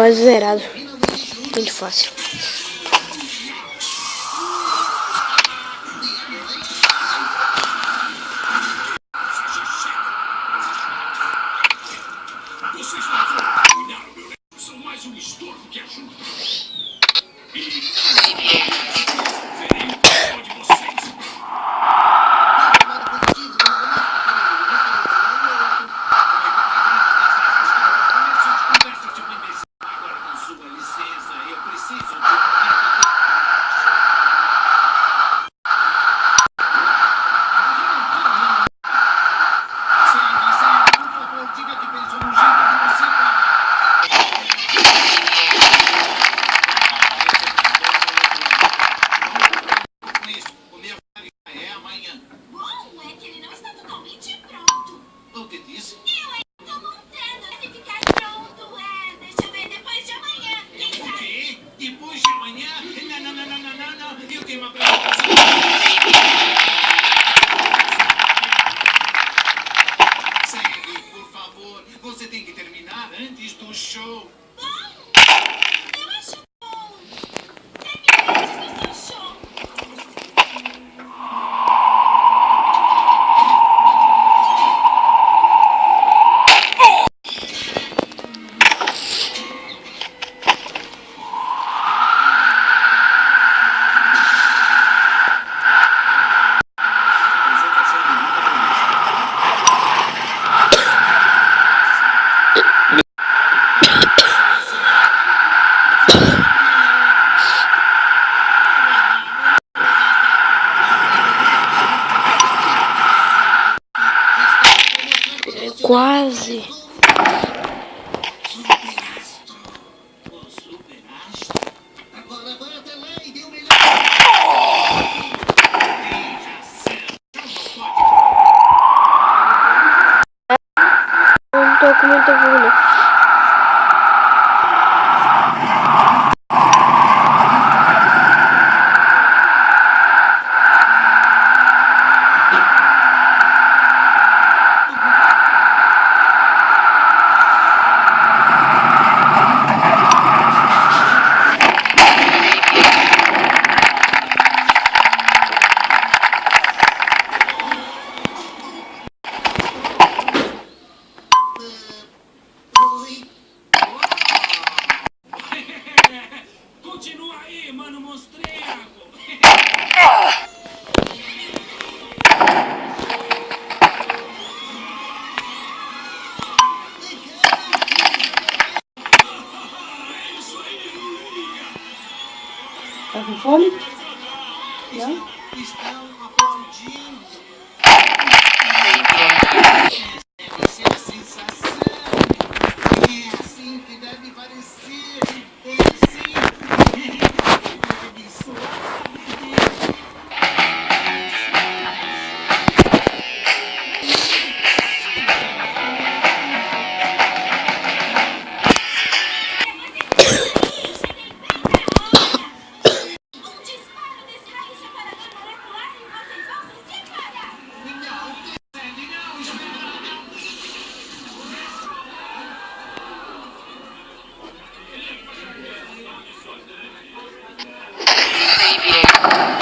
quase zerado. Muito fácil. Você tem que terminar antes do show. Eu acho bom. Termine antes do seu show. Quase. Agora vai até lá e dê o melhor. Não tô com muita vontade. Continua aí, mano, monstrengo. Tá com fome? Não? Estão aplaudindo. Deve ser a sensação. É assim que deve parecer. É assim. Deve soar. Um disparo desse raio separador molecular e vocês vão se separar. Não, Sandy, não, espera, não. Baby.